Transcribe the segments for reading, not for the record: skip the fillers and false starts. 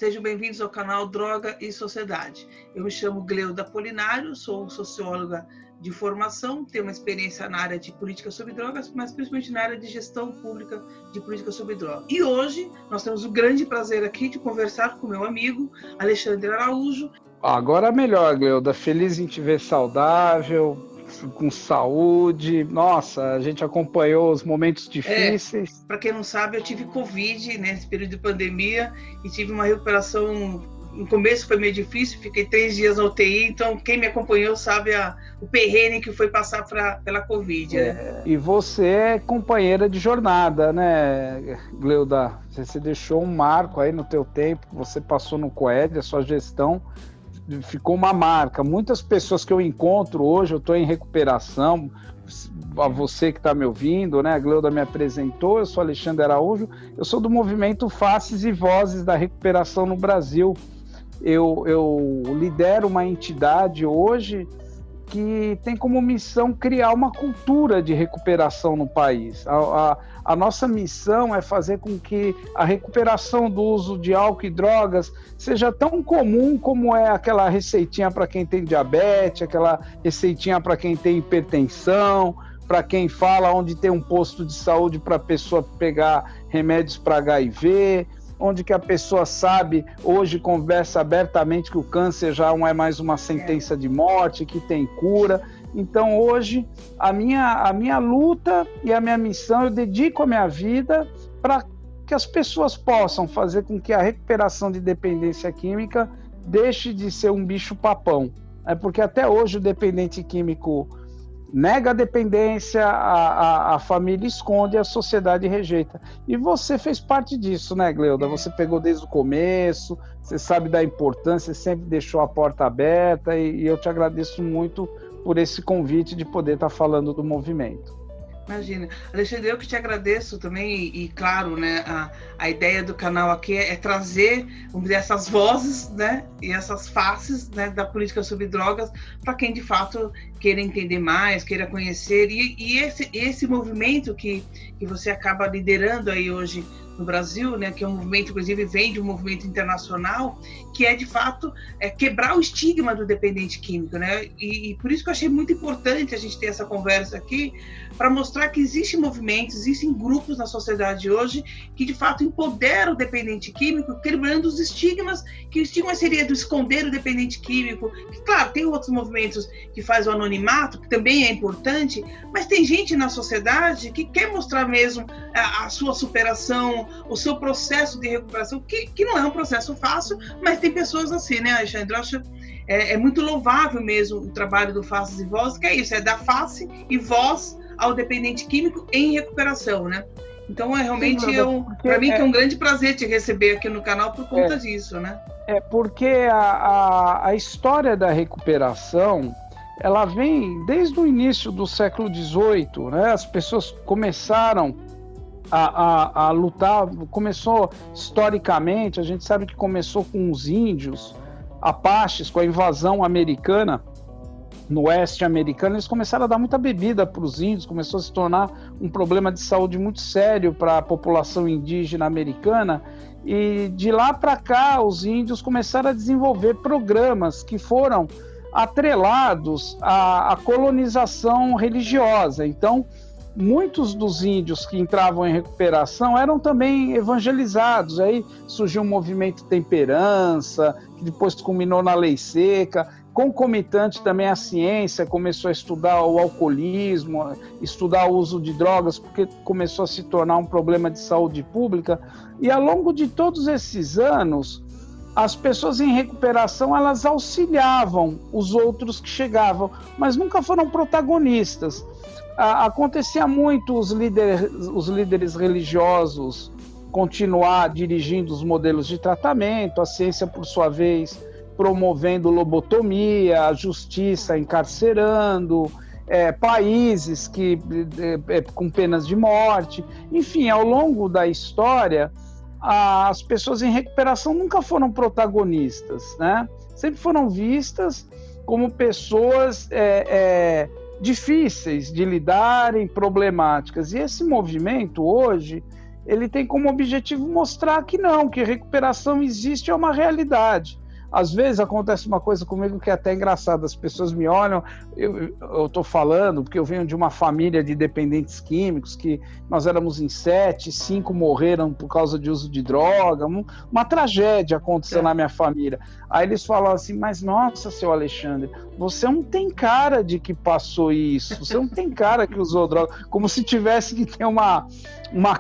Sejam bem-vindos ao canal Droga e Sociedade. Eu me chamo Gleuda Apolinário, sou socióloga de formação, tenho uma experiência na área de política sobre drogas, mas principalmente na área de gestão pública de política sobre drogas. E hoje nós temos o grande prazer aqui de conversar com meu amigo Alexandre Araújo. Agora melhor, Gleuda. Feliz em te ver saudável, com saúde. Nossa, a gente acompanhou os momentos difíceis. Para quem não sabe, eu tive Covid nesse período de pandemia e tive uma recuperação. No começo foi meio difícil, fiquei 3 dias na UTI, então quem me acompanhou sabe o perrengue que foi passar pela Covid. Né? E você é companheira de jornada, né, Gleuda? Você deixou um marco aí no teu tempo, você passou no COED, a sua gestão ficou uma marca. Muitas pessoas que eu encontro hoje, eu estou em recuperação, a você que está me ouvindo, né? A Gleuda me apresentou, eu sou Alexandre Araújo, eu sou do movimento Faces e Vozes da Recuperação no Brasil. Eu lidero uma entidade hoje que tem como missão criar uma cultura de recuperação no país. A nossa missão é fazer com que a recuperação do uso de álcool e drogas seja tão comum como é aquela receitinha para quem tem diabetes, aquela receitinha para quem tem hipertensão, para quem fala onde tem um posto de saúde para a pessoa pegar remédios para HIV, onde que a pessoa sabe, hoje conversa abertamente que o câncer já não é mais uma sentença de morte, que tem cura. Então hoje a minha luta e a minha missão, eu dedico a minha vida para que as pessoas possam fazer com que a recuperação de dependência química deixe de ser um bicho papão. Porque até hoje o dependente químico nega a dependência, a família esconde, a sociedade rejeita. E você fez parte disso, né, Gleuda? Você pegou desde o começo, você sabe da importância, você sempre deixou a porta aberta e eu te agradeço muito por esse convite de poder estar falando do movimento. Imagina. Alexandre, eu que te agradeço também e claro, né, a ideia do canal aqui é trazer, vamos dizer, essas vozes, né, e essas faces, né, da política sobre drogas para quem de fato queira entender mais, queira conhecer e esse movimento que você acaba liderando aí hoje no Brasil, né, que é um movimento, inclusive, vem de um movimento internacional, que é, de fato, quebrar o estigma do dependente químico, né, e por isso que eu achei muito importante a gente ter essa conversa aqui, para mostrar que existem movimentos, existem grupos na sociedade hoje que, de fato, empoderam o dependente químico, quebrando os estigmas, que o estigma seria do esconder o dependente químico, que, claro, tem outros movimentos que fazem o anonimato, que também é importante, mas tem gente na sociedade que quer mostrar mesmo a sua superação, o seu processo de recuperação, que não é um processo fácil, mas tem pessoas assim, né, Alexandre? Eu acho muito louvável mesmo o trabalho do Faces e Vozes, que é isso, é dar face e voz ao dependente químico em recuperação, né? Então, realmente, para mim, que é um grande prazer te receber aqui no canal por conta disso, né? Porque a história da recuperação, ela vem desde o início do século XVIII, né? As pessoas começaram a lutar, começou historicamente, a gente sabe que começou com os índios, apaches, com a invasão americana, no oeste americano, eles começaram a dar muita bebida para os índios, começou a se tornar um problema de saúde muito sério para a população indígena americana, e de lá para cá os índios começaram a desenvolver programas que foram atrelados à colonização religiosa. Então, muitos dos índios que entravam em recuperação eram também evangelizados. Aí surgiu um movimento temperança, que depois culminou na lei seca. Concomitante também a ciência começou a estudar o alcoolismo, estudar o uso de drogas, porque começou a se tornar um problema de saúde pública. E ao longo de todos esses anos, as pessoas em recuperação, elas auxiliavam os outros que chegavam, mas nunca foram protagonistas. Acontecia muito os líderes religiosos continuar dirigindo os modelos de tratamento, a ciência, por sua vez, promovendo lobotomia, a justiça encarcerando, países com penas de morte. Enfim, ao longo da história, as pessoas em recuperação nunca foram protagonistas, né? Sempre foram vistas como pessoas difíceis de lidarem, problemáticas. E esse movimento hoje, ele tem como objetivo mostrar que não, que recuperação existe, é uma realidade. Às vezes acontece uma coisa comigo que é até engraçada, as pessoas me olham, eu estou falando, porque eu venho de uma família de dependentes químicos, que nós éramos em 7, 5 morreram por causa de uso de droga, uma tragédia aconteceu na minha família. Aí eles falam assim, mas nossa, seu Alexandre, você não tem cara de que passou isso, você não tem cara que usou droga, como se tivesse que ter uma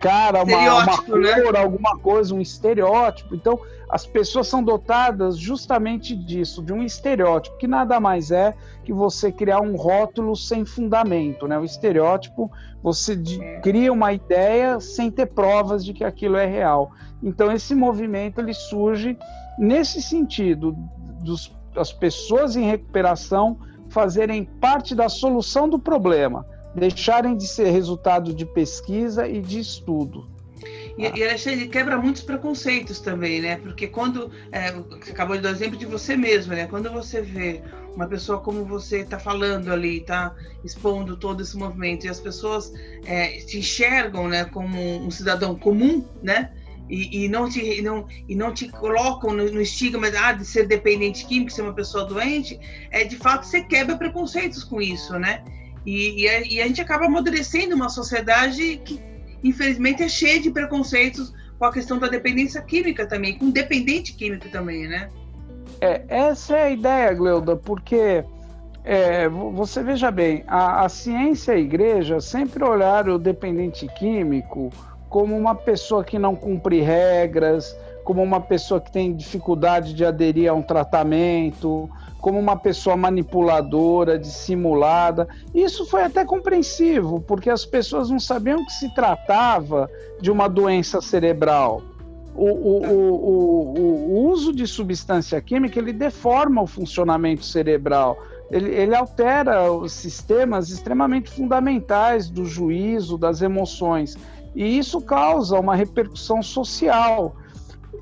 cara, uma cor, né? Alguma coisa, um estereótipo. Então, as pessoas são dotadas justamente disso, de um estereótipo, que nada mais é que você criar um rótulo sem fundamento, né? O estereótipo, você cria uma ideia sem ter provas de que aquilo é real. Então, esse movimento ele surge nesse sentido, das pessoas em recuperação fazerem parte da solução do problema, deixarem de ser resultado de pesquisa e de estudo. E Alexandre, quebra muitos preconceitos também, né? Porque quando, você acabou de dar o exemplo de você mesmo, né? Quando você vê uma pessoa como você está falando ali, está expondo todo esse movimento, e as pessoas te enxergam, né, como um cidadão comum, né? E não te colocam no estigma de ser dependente químico, ser uma pessoa doente, de fato você quebra preconceitos com isso, né? E a gente acaba amadurecendo uma sociedade que, infelizmente, é cheia de preconceitos com a questão da dependência química também, com dependente químico também, né? Essa é a ideia, Gleuda, porque você veja bem, a ciência e a igreja sempre olharam o dependente químico como uma pessoa que não cumpre regras, como uma pessoa que tem dificuldade de aderir a um tratamento, como uma pessoa manipuladora, dissimulada. Isso foi até compreensivo, porque as pessoas não sabiam que se tratava de uma doença cerebral. O uso de substância química, ele deforma o funcionamento cerebral, ele altera os sistemas extremamente fundamentais do juízo, das emoções, e isso causa uma repercussão social.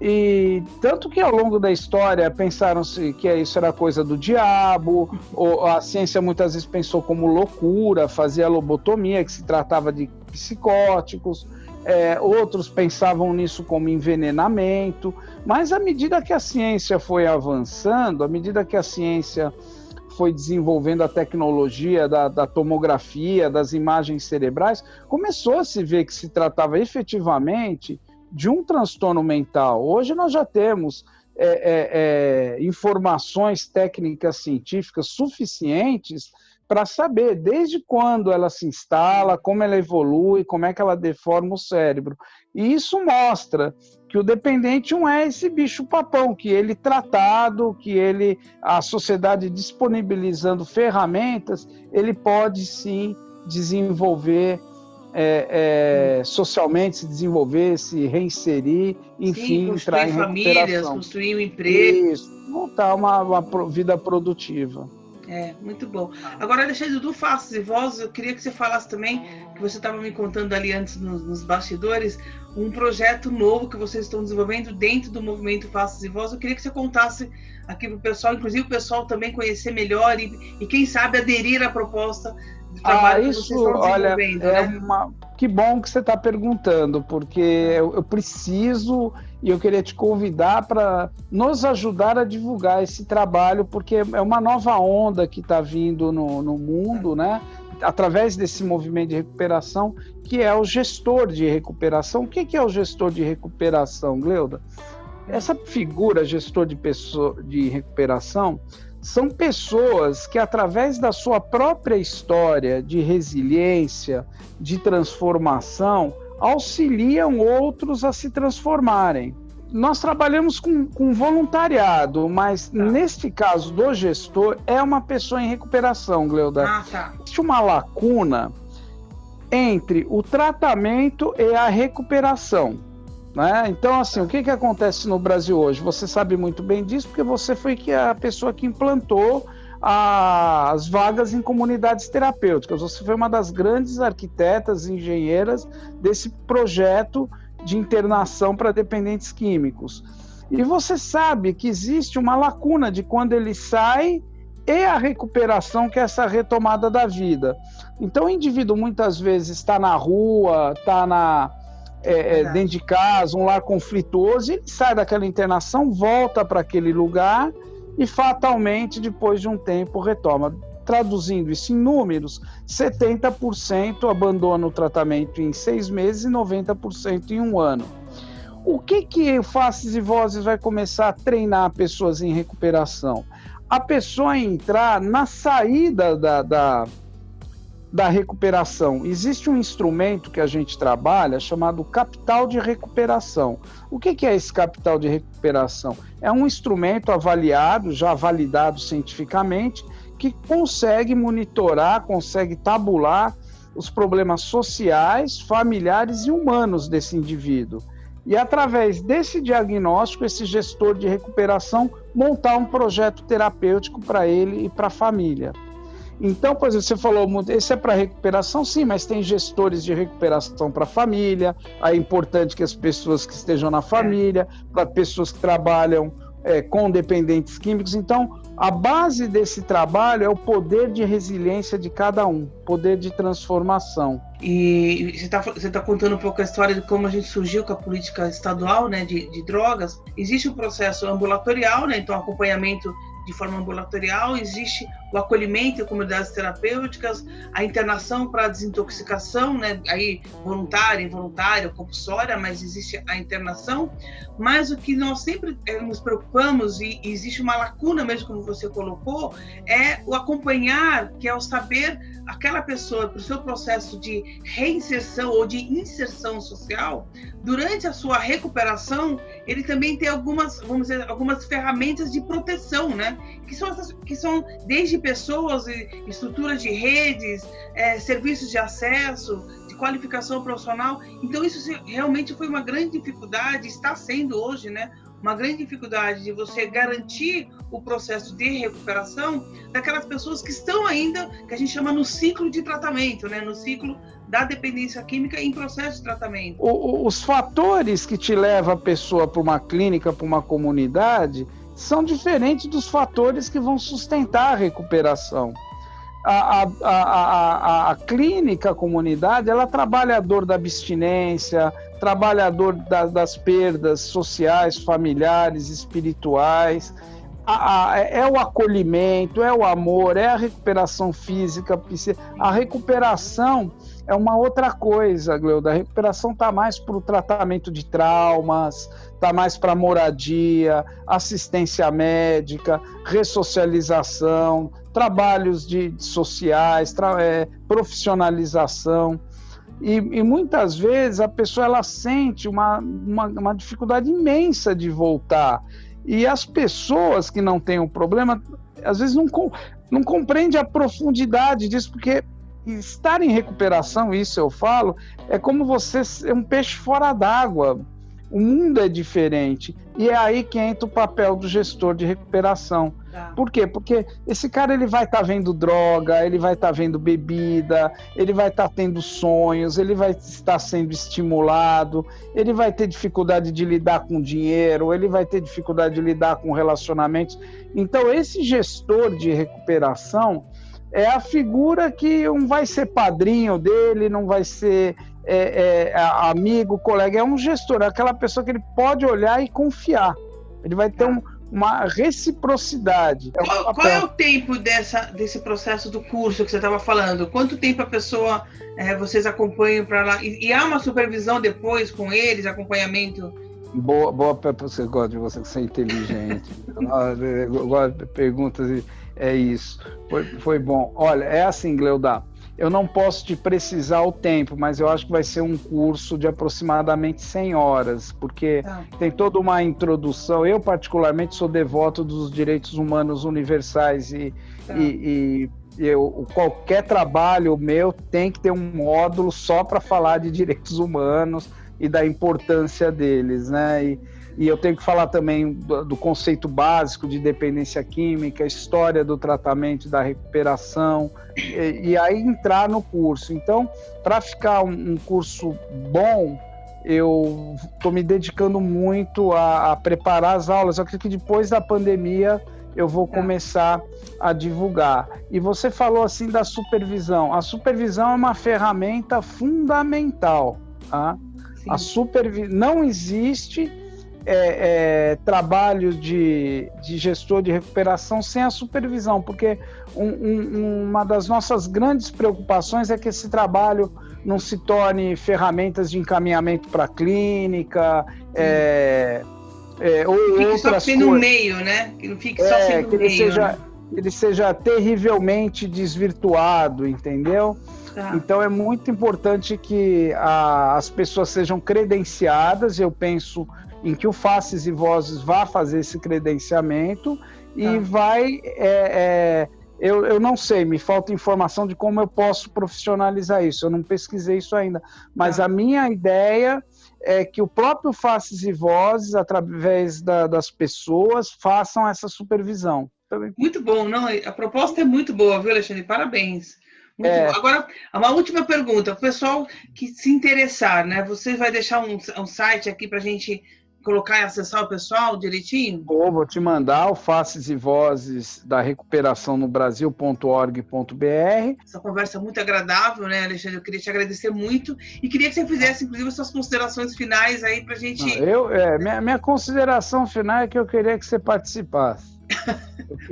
E tanto que ao longo da história pensaram-se que isso era coisa do diabo, ou a ciência muitas vezes pensou como loucura, fazia lobotomia, que se tratava de psicóticos, outros pensavam nisso como envenenamento, mas à medida que a ciência foi avançando, à medida que a ciência foi desenvolvendo a tecnologia da tomografia, das imagens cerebrais, começou a se ver que se tratava efetivamente de um transtorno mental. Hoje nós já temos informações técnicas científicas suficientes para saber desde quando ela se instala, como ela evolui, como é que ela deforma o cérebro. E isso mostra que o dependente não é esse bicho-papão, que ele tratado, que a sociedade disponibilizando ferramentas, ele pode sim desenvolver socialmente, se desenvolver, se reinserir, enfim, entrar em recuperação. Construir um emprego. Isso, montar uma vida produtiva. Muito bom. Agora, Alexandre, do Faces e Vozes, eu queria que você falasse também, que você estava me contando ali antes nos bastidores, um projeto novo que vocês estão desenvolvendo dentro do movimento Faces e Vozes. Eu queria que você contasse aqui para o pessoal, inclusive o pessoal também conhecer melhor e quem sabe aderir à proposta de trabalho que vocês estão desenvolvendo. Né? Que bom que você está perguntando, porque eu preciso e eu queria te convidar para nos ajudar a divulgar esse trabalho, porque é uma nova onda que está vindo no mundo, né? Através desse movimento de recuperação, que é o gestor de recuperação. O que é o gestor de recuperação, Gleuda? Essa figura, gestor de recuperação, são pessoas que, através da sua própria história de resiliência, de transformação, auxiliam outros a se transformarem. Nós trabalhamos com voluntariado, mas neste caso do gestor, é uma pessoa em recuperação, Gleuda. Existe uma lacuna entre o tratamento e a recuperação. Né? Então, assim, o que acontece no Brasil hoje? Você sabe muito bem disso, porque você foi a pessoa que implantou as vagas em comunidades terapêuticas. Você foi uma das grandes arquitetas e engenheiras desse projeto de internação para dependentes químicos. E você sabe que existe uma lacuna de quando ele sai e a recuperação, que é essa retomada da vida. Então, o indivíduo muitas vezes está na rua, está dentro de casa, um lar conflituoso, ele sai daquela internação, volta para aquele lugar e fatalmente, depois de um tempo, retoma. Traduzindo isso em números, 70% abandona o tratamento em 6 meses e 90% em 1 ano. O que o Faces e Vozes vai começar a treinar pessoas em recuperação? A pessoa entrar na saída da recuperação. Existe um instrumento que a gente trabalha chamado capital de recuperação. O que é esse capital de recuperação? É um instrumento avaliado, já validado cientificamente, que consegue monitorar, consegue tabular os problemas sociais, familiares e humanos desse indivíduo. E através desse diagnóstico, esse gestor de recuperação montar um projeto terapêutico para ele e para a família. Então, por exemplo, você falou, esse é para recuperação? Sim, mas tem gestores de recuperação para a família, é importante que as pessoas que estejam na família, para pessoas que trabalham com dependentes químicos. Então, a base desse trabalho é o poder de resiliência de cada um, poder de transformação. E você está contando um pouco a história de como a gente surgiu com a política estadual, né, de drogas. Existe um processo ambulatorial, né, então acompanhamento de forma ambulatorial, existe o acolhimento em comunidades terapêuticas, a internação para desintoxicação, né, aí voluntária, involuntária, compulsória, mas existe a internação. Mas o que nós sempre nos preocupamos, e existe uma lacuna mesmo, como você colocou, é o acompanhar, que é o saber aquela pessoa, para o seu processo de reinserção ou de inserção social, durante a sua recuperação, ele também tem algumas, vamos dizer, algumas ferramentas de proteção, né? Que são desde pessoas, estruturas de redes, serviços de acesso, de qualificação profissional. Então isso realmente foi uma grande dificuldade, está sendo hoje, né? Uma grande dificuldade de você garantir o processo de recuperação daquelas pessoas que estão ainda, que a gente chama no ciclo de tratamento, né? No ciclo da dependência química em processo de tratamento. Os fatores que te levam a pessoa para uma clínica, para uma comunidade, são diferentes dos fatores que vão sustentar a recuperação. A clínica, a comunidade, ela trabalha a dor da abstinência, trabalha a dor das perdas sociais, familiares, espirituais, é o acolhimento, é o amor, é a recuperação física. A recuperação é uma outra coisa, Gleuda. A recuperação está mais para o tratamento de traumas, está mais para moradia, assistência médica, ressocialização, trabalhos sociais, profissionalização. E muitas vezes a pessoa ela sente uma dificuldade imensa de voltar. E as pessoas que não têm o problema, às vezes não compreendem a profundidade disso, porque estar em recuperação, isso eu falo, é como você ser um peixe fora d'água. O mundo é diferente. E é aí que entra o papel do gestor de recuperação. Por quê? Porque esse cara ele vai estar vendo droga, ele vai estar vendo bebida, ele vai estar tendo sonhos, ele vai estar sendo estimulado, ele vai ter dificuldade de lidar com dinheiro, ele vai ter dificuldade de lidar com relacionamentos. Então, esse gestor de recuperação é a figura que não vai ser padrinho dele, não vai ser amigo, colega, é um gestor, é aquela pessoa que ele pode olhar e confiar. Ele vai ter uma reciprocidade. Qual é o tempo desse processo do curso que você estava falando? Quanto tempo a pessoa, vocês acompanham para lá? E há uma supervisão depois com eles, acompanhamento? Boa você gosta de você ser inteligente. Eu gosto de perguntas, é isso. Foi bom. Olha, é assim, Gleuda, eu não posso te precisar o tempo, mas eu acho que vai ser um curso de aproximadamente 100 horas, porque tem toda uma introdução. Eu, particularmente, sou devoto dos direitos humanos universais e qualquer trabalho meu tem que ter um módulo só para falar de direitos humanos e da importância deles, né? E eu tenho que falar também do conceito básico de dependência química, história do tratamento e da recuperação, e aí entrar no curso. Então, para ficar um curso bom, eu estou me dedicando muito a preparar as aulas. Eu acredito que depois da pandemia eu vou começar a divulgar. E você falou assim da supervisão. A supervisão é uma ferramenta fundamental, tá? Não existe trabalho de gestor de recuperação sem a supervisão, porque uma das nossas grandes preocupações é que esse trabalho não se torne ferramentas de encaminhamento para a clínica, ou fique outras só coisas. No meio, né? Que não fique só sendo que no meio, ele seja terrivelmente desvirtuado, entendeu? Tá. Então é muito importante que as pessoas sejam credenciadas. Eu penso em que o Faces e Vozes vá fazer esse credenciamento e vai... Eu não sei, me falta informação de como eu posso profissionalizar isso. Eu não pesquisei isso ainda, mas a minha ideia é que o próprio Faces e Vozes, através das pessoas, façam essa supervisão. Muito bom, não? A proposta é muito boa, viu, Alexandre? Parabéns. Muito bom. Agora, uma última pergunta. O pessoal que se interessar, né? Você vai deixar um site aqui para a gente colocar e acessar o pessoal direitinho? Vou te mandar o Faces e Vozes da Recuperação no Brasil.org.br. Essa conversa é muito agradável, né, Alexandre? Eu queria te agradecer muito e queria que você fizesse, inclusive, suas considerações finais aí para a gente... Minha consideração final é que eu queria que você participasse.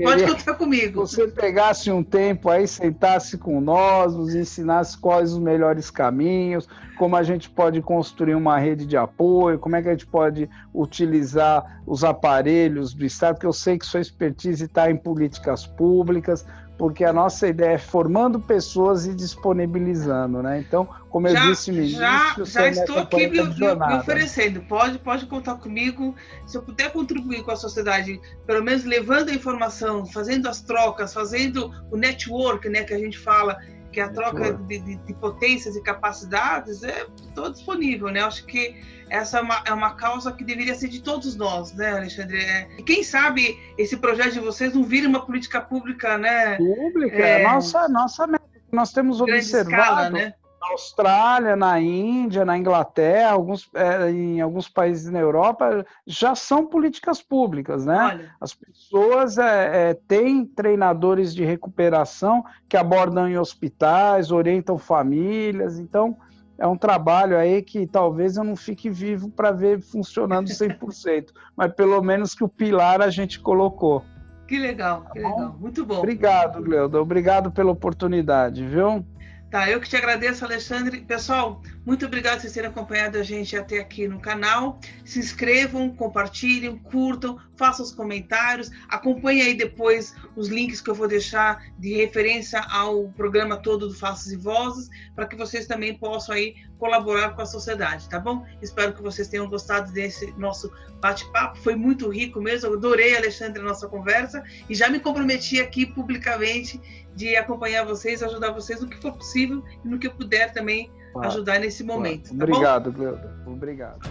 Pode contar comigo. Que você pegasse um tempo aí, sentasse com nós, nos ensinasse quais os melhores caminhos, como a gente pode construir uma rede de apoio, como é que a gente pode utilizar os aparelhos do Estado, porque eu sei que sua expertise está em políticas públicas, porque a nossa ideia é formando pessoas e disponibilizando, né? Então, como eu disse no início... Já estou aqui me oferecendo. Pode contar comigo. Se eu puder contribuir com a sociedade, pelo menos levando a informação, fazendo as trocas, fazendo o network, né, que a gente fala, que é a troca de potências e capacidades, estou disponível, né? Acho que essa é uma causa que deveria ser de todos nós, né, Alexandre? E quem sabe esse projeto de vocês não vira uma política pública, né? Nossa meta. Nós temos observado escala, né? na Austrália, na Índia, na Inglaterra, em alguns países na Europa, já são políticas públicas, né? Olha. As pessoas têm treinadores de recuperação que abordam em hospitais, orientam famílias, então é um trabalho aí que talvez eu não fique vivo para ver funcionando 100%, mas pelo menos que o pilar a gente colocou. Que legal, que legal. Muito bom. Obrigado, Gleuda. Obrigado pela oportunidade, viu? Tá, eu que te agradeço, Alexandre. Pessoal, muito obrigado por vocês terem acompanhado a gente até aqui no canal. Se inscrevam, compartilhem, curtam, façam os comentários, acompanhem aí depois os links que eu vou deixar de referência ao programa todo do Faces e Vozes, para que vocês também possam aí colaborar com a sociedade, tá bom? Espero que vocês tenham gostado desse nosso bate-papo, foi muito rico mesmo, eu adorei, Alexandre, a nossa conversa, e já me comprometi aqui publicamente de acompanhar vocês, ajudar vocês no que for possível e no que eu puder também ajudar nesse momento. Obrigado, Gleuda. Obrigado.